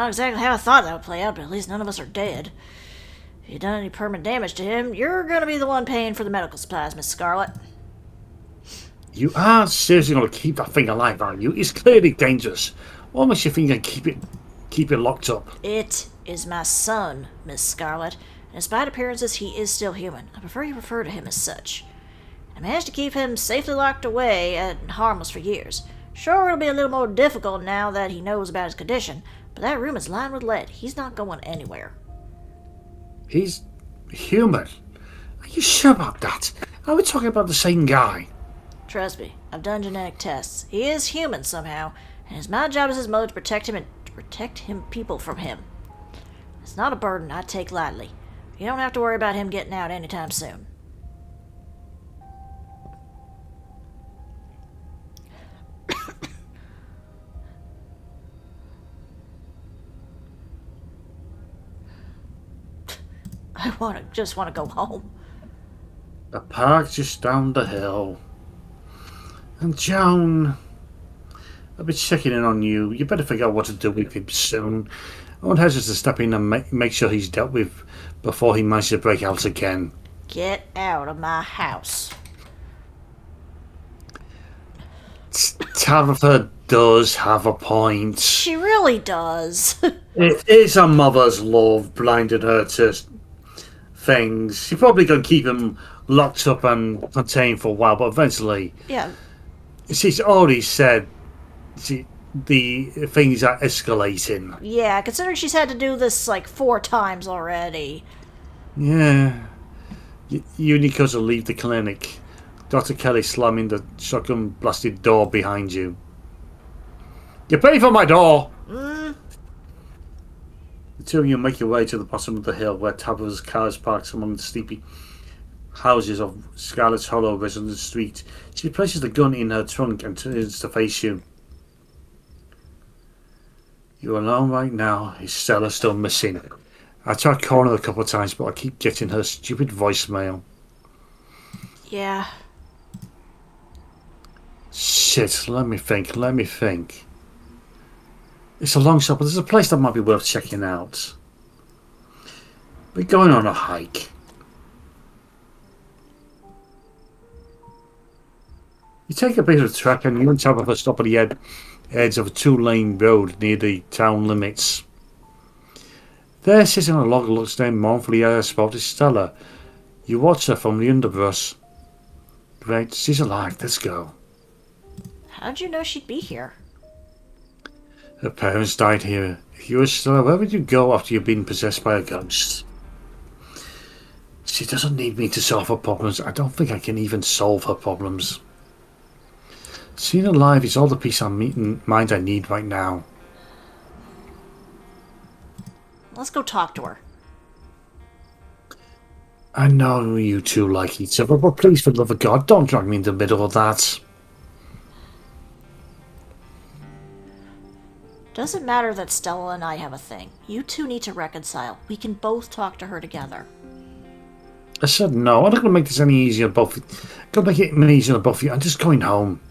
exactly how I thought that would play out, but at least none of us are dead. If you've done any permanent damage to him, you're gonna be the one paying for the medical supplies, Miss Scarlet. You are seriously going to keep that thing alive, aren't you? It's clearly dangerous. What makes you think you can keep it locked up? It is my son, Miss Scarlet. And despite appearances, he is still human. I prefer you refer to him as such. I managed to keep him safely locked away and harmless for years. Sure, it'll be a little more difficult now that he knows about his condition, but that room is lined with lead. He's not going anywhere. He's human. Are you sure about that? Are we talking about the same guy? Trust me, I've done genetic tests. He is human somehow, and it's my job as his mother to protect him and to protect people from him. It's not a burden I take lightly. You don't have to worry about him getting out anytime soon. I just want to go home. The park's just down the hill. And Joan, I'll be checking in on you. You better figure out what to do with him soon. I won't hesitate to step in and make sure he's dealt with before he manages to break out again. Get out of my house. Tabitha does have a point. She really does. It is her mother's love blinded her to things. She's probably going to keep him locked up and contained for a while, but eventually... Yeah. She's already said the things are escalating. Yeah, considering she's had to do this like 4 times already. Yeah. You need to leave the clinic. Dr. Kelly slamming the shotgun blasted door behind you. You pay for my door! The two of you make your way to the bottom of the hill where Tabitha's car is parked among the sleepy houses of Scarlet Hollow Resident Street. She places the gun in her trunk and turns to face you. You're alone right now. Is Stella still missing? I tried calling her a couple of times, but I keep getting her stupid voicemail. Yeah. Shit, let me think. It's a long shot, but there's a place that might be worth checking out. We're going on a hike. You take a bit of a trek and you and Tabitha stop at the edge of a 2-lane road near the town limits. There, sitting on a log, looks down mournfully at her spot is Stella. You watch her from the underbrush. Right, she's alive, let's go. How'd you know she'd be here? Her parents died here. If you were Stella, where would you go after you've been possessed by a ghost? She doesn't need me to solve her problems. I don't think I can even solve her problems. Seeing her alive is all the peace of mind I need right now. Let's go talk to her. I know you two like each other, but please, for the love of God, don't drag me in the middle of that. Doesn't matter that Stella and I have a thing. You two need to reconcile. We can both talk to her together. I said no. I'm not going to make this any easier on both. Going to make it any easier on both of you. I'm just going home.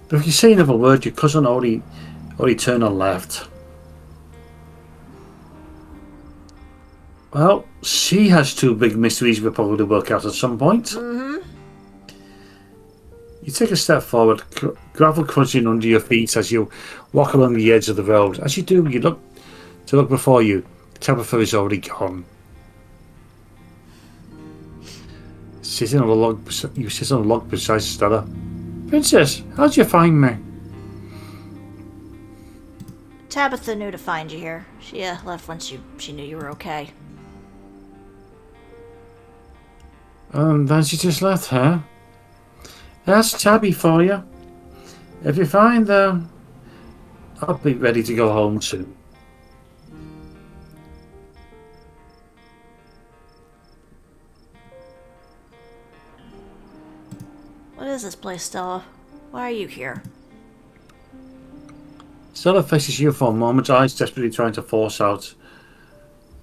But if you say another word, your cousin already turned and left. Well, she has 2 big mysteries we'll probably work out at some point. Mm-hmm. You take a step forward, gravel crunching under your feet as you walk along the edge of the road. As you do, you look before you. Tabitha is already gone. Sitting on a log, you sit on a log beside Stella. Princess, how'd you find me? Tabitha knew to find you here. She left once she knew you were okay. Then she just left, huh? That's Tabby for you. If you find them, I'll be ready to go home soon. What is this place, Stella? Why are you here? Stella faces you for a moment, eyes desperately trying to force out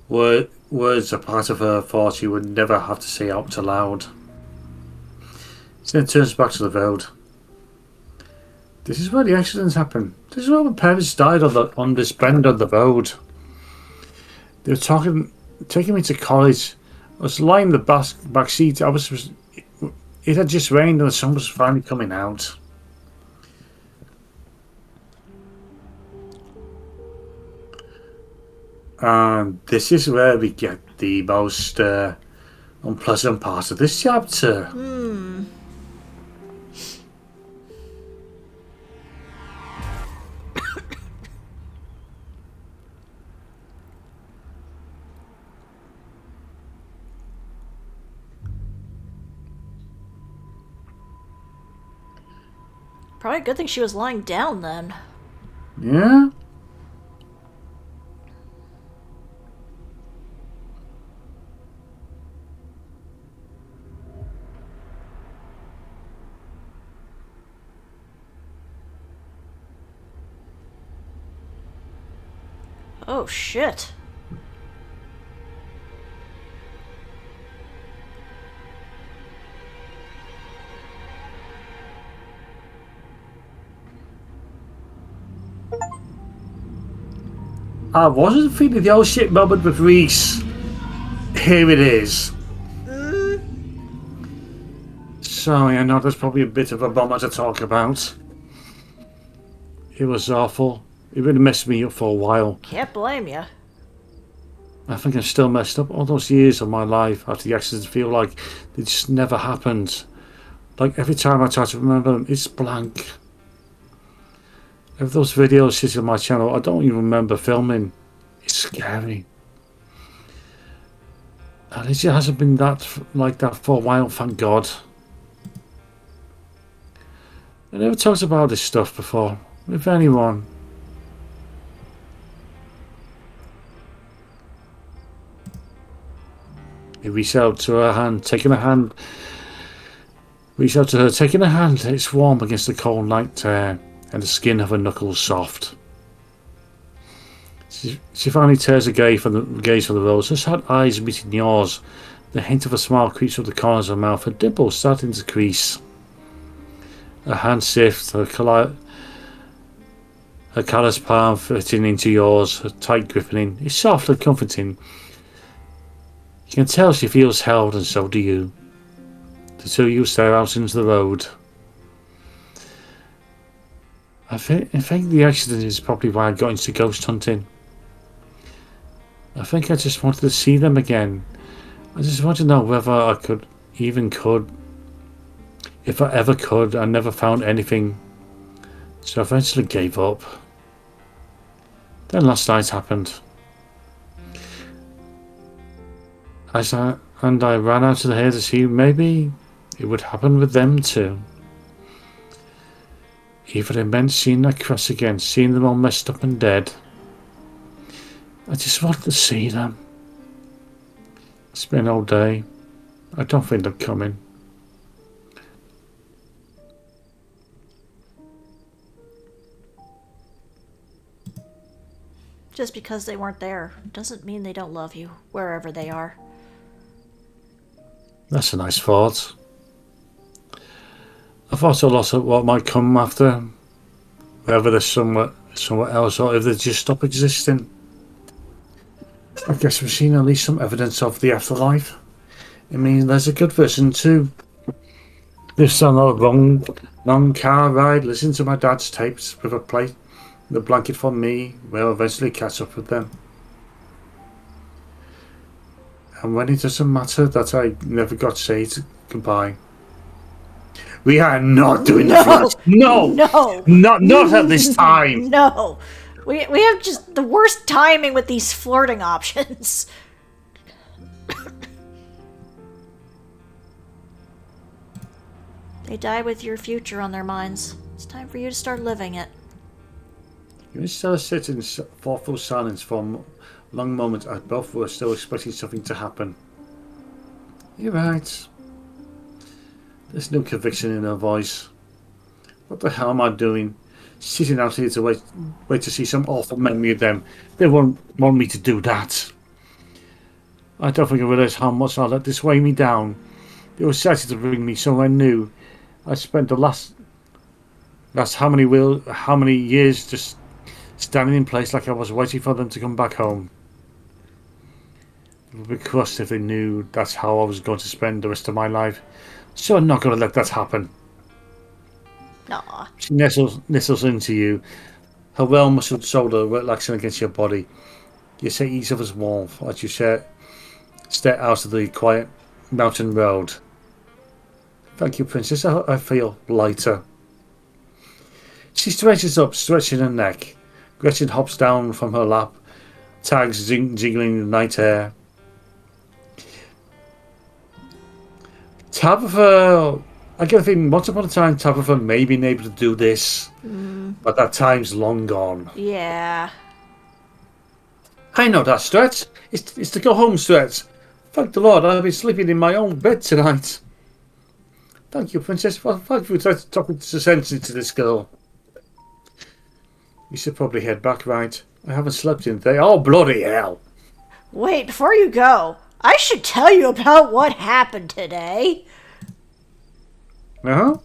words a part of her thought she would never have to say out aloud. She then turns back to the road. This is where the accidents happen. This is where my parents died on this bend on the road. They were taking me to college. I was lying in the back seat. It had just rained and the sun was finally coming out. And this is where we get the most unpleasant part of this chapter. Probably a good thing she was lying down then. Yeah? Oh, shit. I wasn't feeling the old shit moment with Reese. Here it is. Sorry, I know there's probably a bit of a bummer to talk about. It was awful. It really messed me up for a while. Can't blame you. I think I'm still messed up. All those years of my life after the accident feel like they just never happened. Like every time I try to remember them, it's blank. If those videos sit on my channel, I don't even remember filming. It's scary. And it just hasn't been like that for a while, thank God. I never talked about this stuff before with anyone. He reached out to her hand, taking a hand. Reached out to her, taking a hand. It's warm against the cold night air, and the skin of her knuckles soft. She finally tears a gaze from the rose. Her sad eyes meeting yours. The hint of a smile creeps up the corners of her mouth. Her dimples starting to crease. Her hand sifts. Her callous palm fitting into yours. Her tight gripping. It's soft and comforting. You can tell she feels held, and so do you. The two of you stare out into the road. I think the accident is probably why I got into ghost hunting. I think I just wanted to see them again. I just wanted to know whether I could. If I ever could. I never found anything. So I eventually gave up. Then last night happened. I ran out of here to see maybe it would happen with them too. Even it meant seeing that cross again, seeing them all messed up and dead. I just wanted to see them. It's been all day. I don't think they're coming. Just because they weren't there doesn't mean they don't love you, wherever they are. That's a nice thought. I thought a lot of what might come after, whether there's somewhere else or if they just stop existing. I guess we've seen at least some evidence of the afterlife. It means there's a good version too. This on a long car ride, listen to my dad's tapes with the blanket for me. We'll eventually catch up with them. And when it doesn't matter that I never got to say goodbye. We are not doing the flash. No! Not at this time! No! We have just the worst timing with these flirting options. They die with your future on their minds. It's time for you to start living it. You instead of sitting in thoughtful silence for a long moment, as both were still expecting something to happen. You're right. There's no conviction in her voice. What the hell am I doing? Sitting out here to wait to see some awful memory of them. They won't want me to do that. I don't think I realised how much I let this weigh me down. They were excited to bring me somewhere new. I spent the last That's how many years just standing in place like I was waiting for them to come back home. It would be crushed if they knew that's how I was going to spend the rest of my life. So I'm not going to let that happen. Aw. She nestles into you, her well-muscled shoulder relaxing against your body. You say each other's warmth as you step out of the quiet mountain road. Thank you, Princess. I feel lighter. She stretches up, stretching her neck. Gretchen hops down from her lap, tags jiggling in the night air. Tabitha, I get a feeling once upon a time Tabitha may have been able to do this, but that time's long gone. Yeah. I know that stretch. It's the go home stretch. Thank the Lord, I'll be sleeping in my own bed tonight. Thank you, Princess. Well, thank you for talking sense into this girl. You should probably head back, right? I haven't slept in today. Oh, bloody hell. Wait, before you go, I should tell you about what happened today. Uh-huh.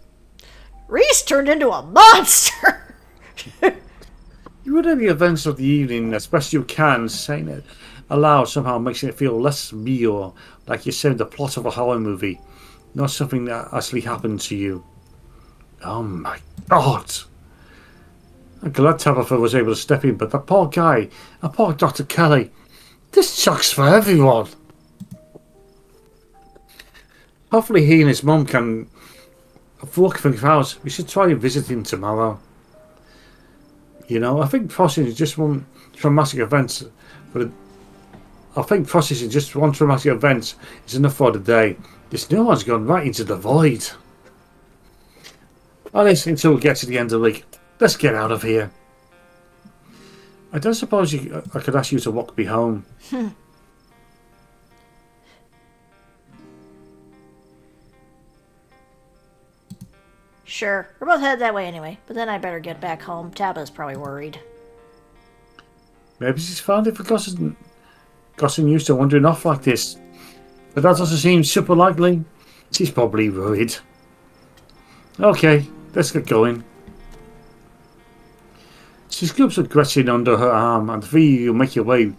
Reese turned into a monster. You would have the events of the evening as best you can, saying it aloud somehow makes it feel less real, like you're saying the plot of a horror movie, not something that actually happened to you. Oh my God. I'm glad Tabitha was able to step in, but that poor guy, that poor Dr. Kelly, this sucks for everyone. Hopefully he and his mum can work things out. We should try and visit him tomorrow. You know, I think processing is just one traumatic event, but I think processing just one traumatic event is enough for the day. This new one's gone right into the void. At least until we get to the end of the week. Let's get out of here. I don't suppose I could ask you to walk me home. Sure, we're both headed that way anyway, but then I better get back home. Tabitha's probably worried. Maybe she's finally gotten used to wandering off like this. But that doesn't seem super likely. She's probably worried. Okay, let's get going. She scoops a Gretchen under her arm, and the three of you make your way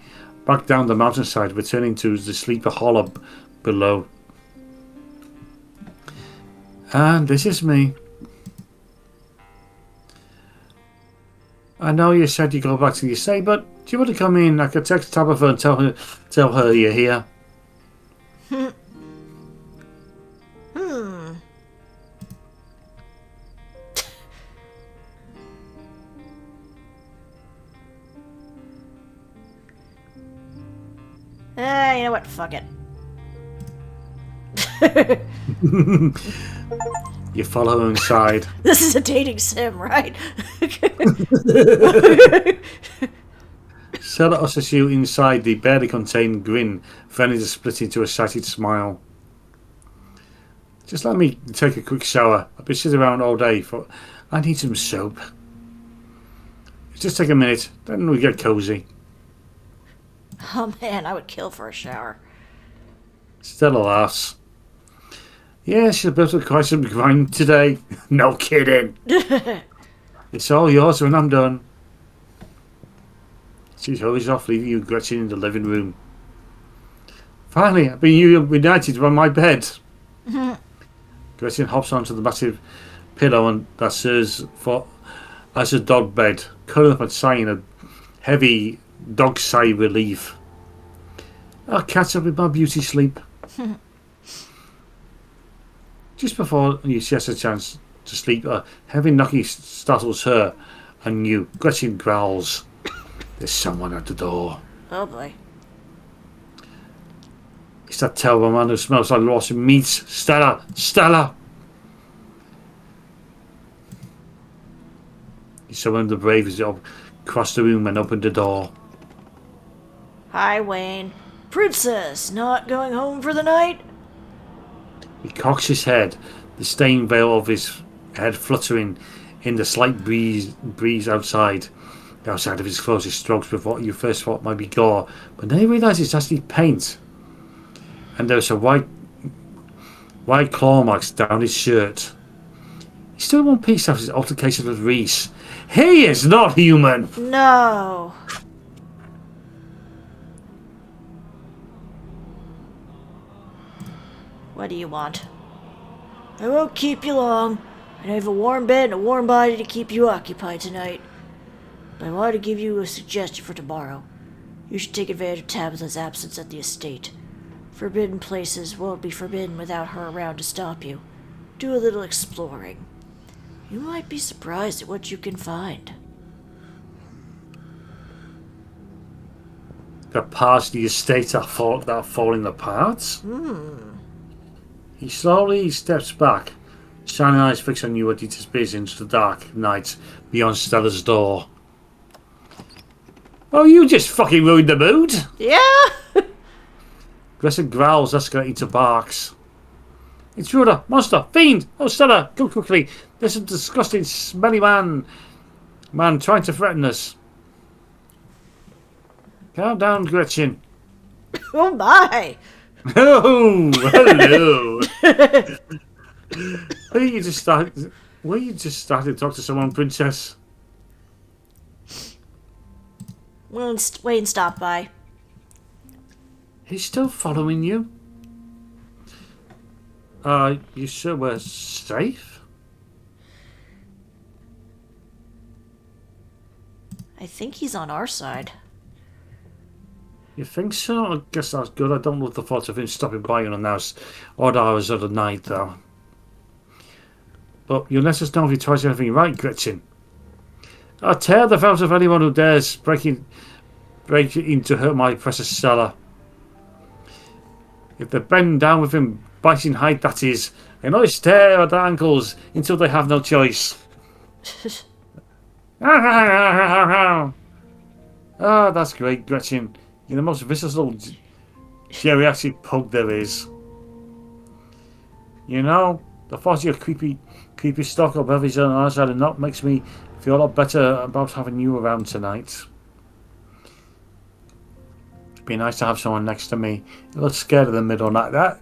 back down the mountainside, returning to the Sleeper Hollow below. And this is me. I know you said you go back to your stay, but do you want to come in? I could text Tabitha and tell her you're here. You know what? Fuck it. You follow her inside. This is a dating sim, right? Stella ushers you inside the barely contained grin, finally to split into a excited smile. Just let me take a quick shower. I've been sitting around all day. I need some soap. Just take a minute, then we get cozy. Oh man, I would kill for a shower. Stella laughs. Yeah, she's built up quite some grind today. No kidding. It's all yours when I'm done. She hurries off, leaving you Gretchen in the living room. Finally, I've been reunited on my bed. Gretchen hops onto the massive pillow and that serves as a dog bed, curling up and sighing a heavy dog sigh relief. I'll catch up with my beauty sleep. Just before she has a chance to sleep, a heavy knocking startles her and you. Gretchen growls. There's someone at the door. Oh boy. It's that terrible man who smells like rotten meat. Stella! Stella! You summoned the bravest up across the room and opened the door. Hi, Wayne. Princess, not going home for the night? He cocks his head, the stained veil of his head fluttering in the slight breeze outside. The outside of his clothes is stroked with what you first thought might be gore, but then you realise it's actually paint. And there's a white claw marks down his shirt. He's still in one piece after his altercation with Reese. He is not human! No. What do you want? I won't keep you long. I have a warm bed and a warm body to keep you occupied tonight. But I wanted to give you a suggestion for tomorrow. You should take advantage of Tabitha's absence at the estate. Forbidden places won't be forbidden without her around to stop you. Do a little exploring. You might be surprised at what you can find. The parts of the estate are falling apart? He slowly steps back, shining eyes fixed on you as he disappears into the dark night beyond Stella's door. Oh, you just fucking ruined the mood! Yeah! Gresson growls, escalating to barks. Intruder! Monster! Fiend! Oh, Stella! Come quickly! There's a disgusting, smelly man trying to threaten us. Calm down, Gretchen. Oh my! Oh, hello! Will you just start to talk to someone, Princess? Wait and stop by. He's still following you? You sure we're safe? I think he's on our side. You think so? I guess that's good. I don't love the thought of him stopping by on us odd hours of the night, though. But you'll let us know if he tries anything right, Gretchen. I'll tear the out of anyone who dares break in to hurt my precious Stella. If they bend down with him, biting hide that is, and I stare at their ankles until they have no choice. Ah, that's great, Gretchen. You're the most vicious little geriatric pug there is. You know, the thought of your creepy stock of bevies on our side of the knot makes me feel a lot better about having you around tonight. It'd be nice to have someone next to me. A little scared of the middle like that.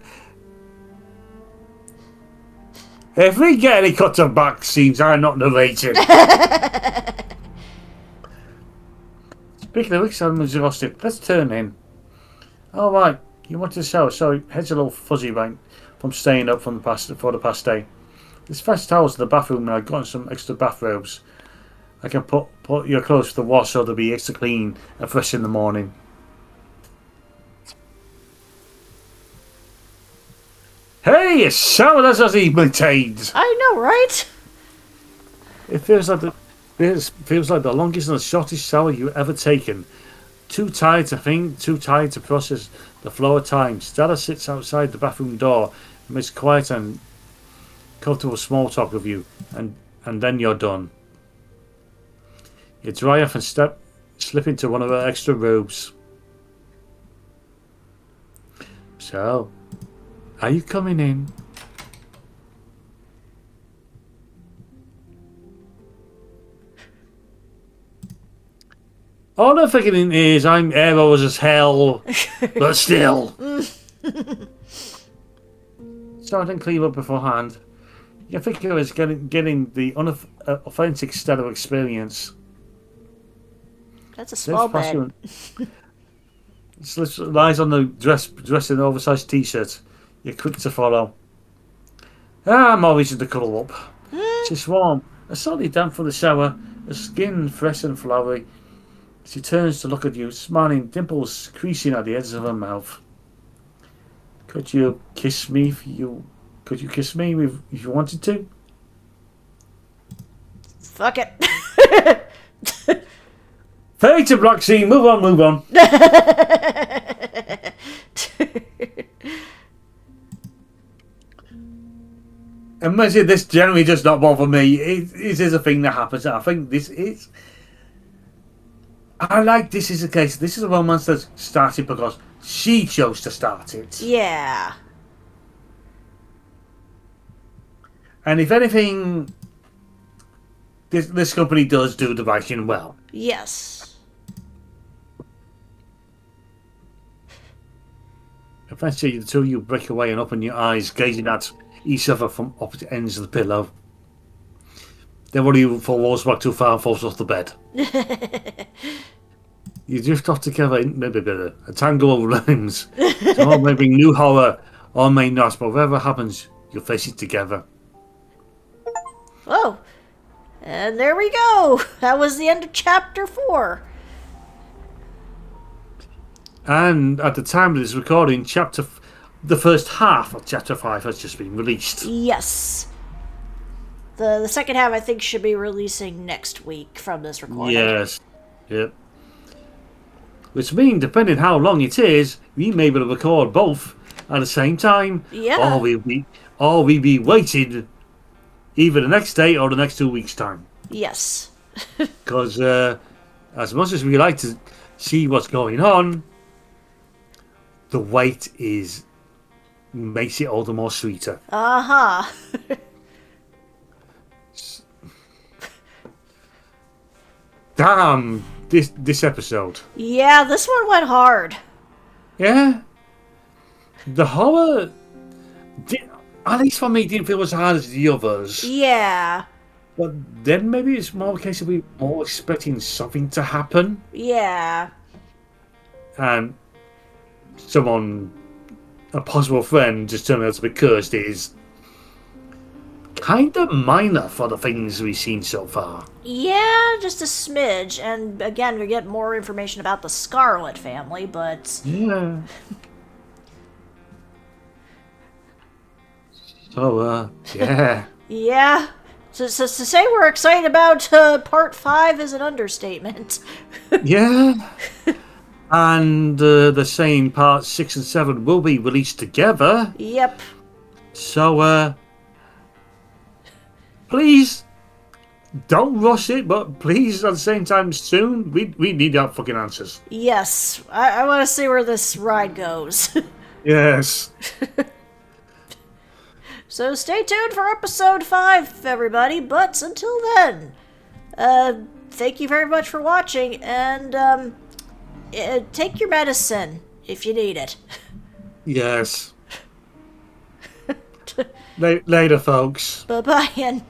If we get any cut of back scenes, I'm not narrating. Speaking of which, I'm exhausted. Let's turn in. All right, you wanted to shower. Sorry, head's a little fuzzy right from staying up for the past day. There's fresh towels in the bathroom, and I've gotten some extra bathrobes. I can put your clothes to the wash so they'll be extra clean and fresh in the morning. Hey, it's showered as he maintains. I know, right? It feels like the longest and the shortest shower you've ever taken. Too tired to think, too tired to process the flow of time. Stella sits outside the bathroom door and makes quiet and comfortable small talk with you, and then you're done. You dry off and slip into one of her extra robes. So, are you coming in? All I'm thinking is I'm arrows as hell, but still. So I didn't clean up beforehand. You think it was getting the authentic Stella experience. That's a small bed. Lies on the dress in an oversized t-shirt. You're quick to follow. More reason to cuddle up. She's warm, slightly damp from the shower, her skin fresh and flowery. She turns to look at you, smiling, dimples creasing at the edges of her mouth. Could you kiss me if you wanted to? Fuck it. Fade to black scene. Move on. Imagine this generally does not bother me. It is a thing that happens. I think this is. I like this is the case. This is a romance that started because she chose to start it. Yeah. And if anything, this company does do the writing well. Yes. Eventually, the two of you break away and open your eyes, gazing at each other from opposite ends of the pillow. then one of you falls back too far and falls off the bed. You drift off together in a tangle of rhymes. So may bring new horror, or may not, but whatever happens, you'll face it together. Oh, and there we go. That was the end of chapter 4. And at the time of this recording, the first half of chapter 5 has just been released. Yes. The second half, I think, should be releasing next week from this recording. Yes. Yep. Which means, depending how long it is, we may be able to record both at the same time. Yeah. Or we'll be waiting either the next day or the next 2 weeks' time. Yes. Because as much as we like to see what's going on, the wait makes it all the more sweeter. Uh-huh. Damn, this episode. Yeah, this one went hard. Yeah. The horror, at least for me, didn't feel as hard as the others. Yeah. But then maybe it's more a case of we more expecting something to happen. Yeah. And a possible friend, just turning out to be cursed is kind of minor for the things we've seen so far. Yeah, just a smidge. And again, we get more information about the Scarlet family, but... Yeah. So, yeah. Yeah. So to say we're excited about part 5 is an understatement. Yeah. And they're saying parts 6 and 7 will be released together. Yep. So, please, don't rush it, but please, at the same time, soon, we need our fucking answers. Yes. I want to see where this ride goes. Yes. So stay tuned for episode 5, everybody. But until then, thank you very much for watching, and take your medicine if you need it. Yes. Later, folks. Bye-bye, and